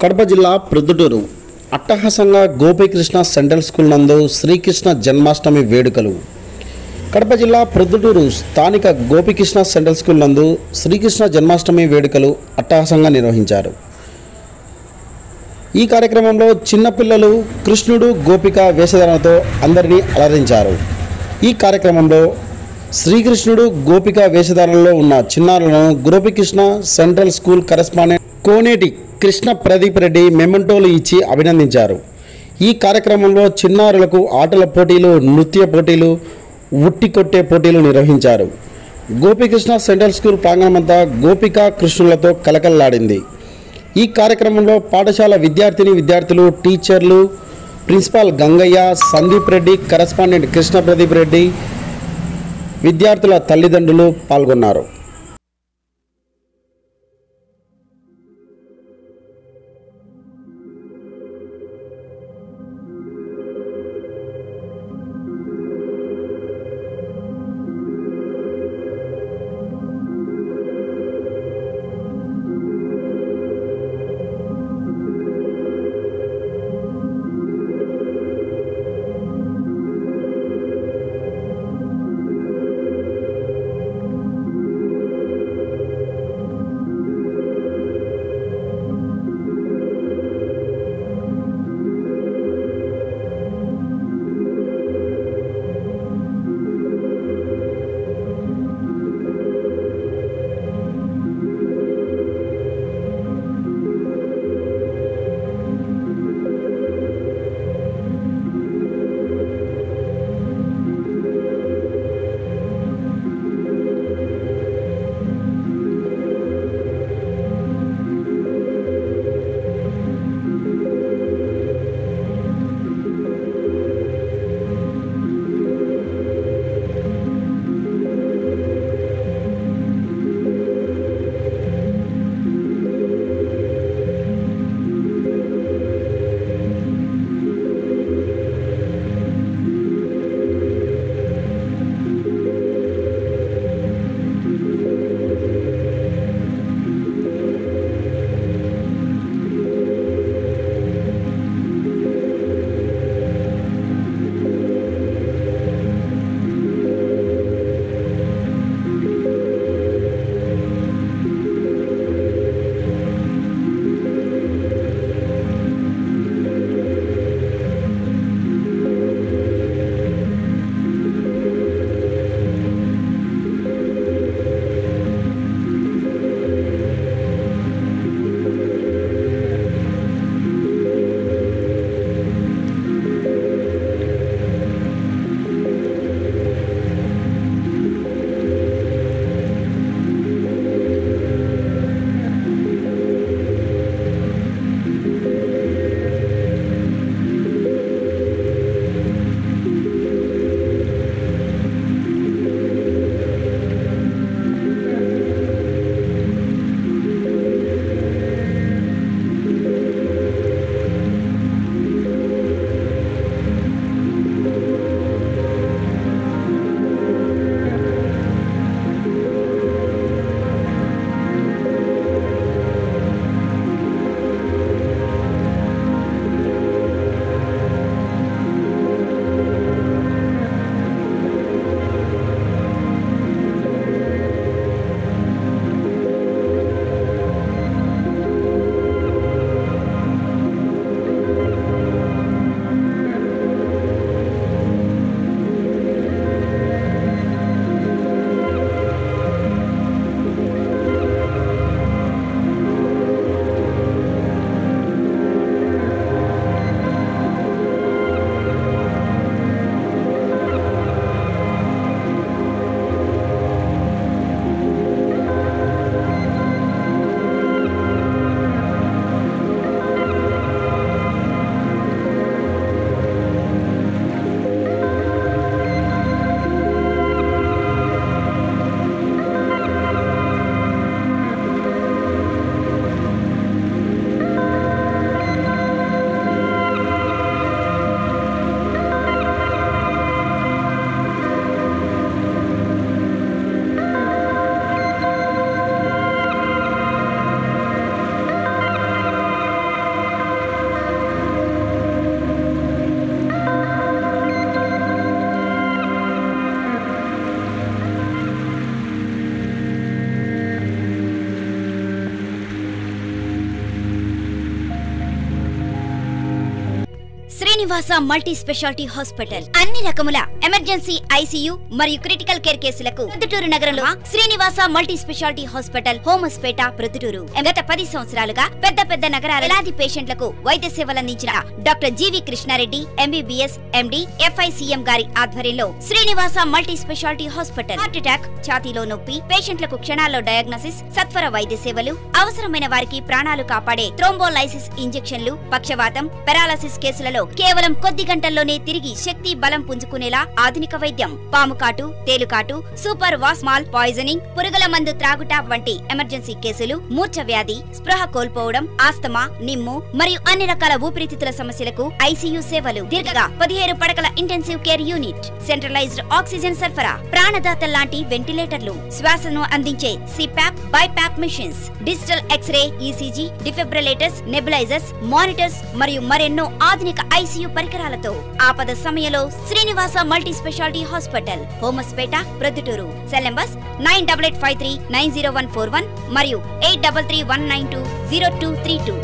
కడప జిల్లా ప్రొద్దుటూరు అట్టహాసంగా Gopikrishna central school నందు శ్రీకృష్ణ జన్మాష్టమి వేడుకలు. కడప జిల్లా ప్రొద్దుటూరు స్థానిక గోపీకృష్ణ సెంట్రల్ స్కూల్ నందు శ్రీకృష్ణ జన్మాష్టమి వేడుకలు అట్టహాసంగా నిర్వహించారు. ఈ కార్యక్రమంలో చిన్నపిల్లలు కృష్ణుడు గోపిక వేషధారణతో అందరినీ అలరించారు. ఈ కార్యక్రమంలో శ్రీకృష్ణుడు గోపిక వేషధారణలో ఉన్న చిన్నారులను గోపీకృష్ణ సెంట్రల్ స్కూల్ కరెస్పాండెంట్ కోనేటి కృష్ణ ప్రదీప్ రెడ్డి మెమెంటోలు ఇచ్చి అభినందించారు. ఈ కార్యక్రమంలో చిన్నారులకు ఆటల పోటీలు, నృత్య పోటీలు, ఉట్టి కొట్టే పోటీలు నిర్వహించారు. గోపీకృష్ణ సెంట్రల్ స్కూల్ ప్రాంగణమంతా గోపిక కృష్ణులతో కలకల్లాడింది. ఈ కార్యక్రమంలో పాఠశాల విద్యార్థులు, టీచర్లు, ప్రిన్సిపాల్ గంగయ్య, సందీప్ రెడ్డి, కరెస్పాండెంట్ కృష్ణ ప్రదీప్ రెడ్డి, విద్యార్థుల తల్లిదండ్రులు పాల్గొన్నారు. శ్రీనివాస మల్టీ స్పెషాలిటీ హాస్పిటల్ అన్ని రకముల ఎమర్జెన్సీ ఐసీయూ మరియు క్రిటికల్ కేర్ కేసులకు ప్రొద్దుటూరు నగరంలో Srinivasa multi speciality hospital Homaspeta Proddatur గత 10 సంవత్సరాలుగా పెద్ద నగరాల పేషెంట్లకు వైద్య సేవలందించిన doctor G V Krishnareddy MBBS MD FICM గారి ఆధ్వర్యంలో Srinivasa multi speciality hospital heart attack ఛాతీలో నొప్పి పేషెంట్లకు క్షణాల్లో డయాగ్నోసిస్ సత్వర వైద్య సేవలు అవసరమైన వారికి ప్రాణాలు కాపాడే థ్రోంబోలైసిస్ ఇంజెక్షన్లు పక్షవాతం పెరాలసిస్ కేసులలో కేవలం కొద్ది గంటల్లోనే తిరిగి శక్తి బలం పుంజుకునేలా ఆధునిక వైద్యం పాముకాటు తేలుకాటు సూపర్ వాస్మాల్ పాయిజనింగ్ పురుగుల మందు త్రాగుట వంటి ఎమర్జెన్సీ కేసులు మూర్ఛ వ్యాధి స్పృహ కోల్పోవడం ఆస్తమా నిమ్ము మరియు అన్ని రకాల ఊపిరితిత్తుల సమస్యలకు ఐసీయూ సేవలు దీర్ఘంగా 17 పడకల intensive care unit centralized oxygen సరఫరా ప్రాణదాత లాంటి వెంటిలేటర్లు శ్వాసను అందించే CPAP BiPAP machines digital X ray ECG defibrillators nebulizers monitors మరియు మరెన్నో ఆధునిక ఐసీయూ పరికరాలతో ఆపద సమయంలో Srinivasa multi speciality hospital Homaspeta Proddatur cell numbers 9885390141 మరియు 8331920232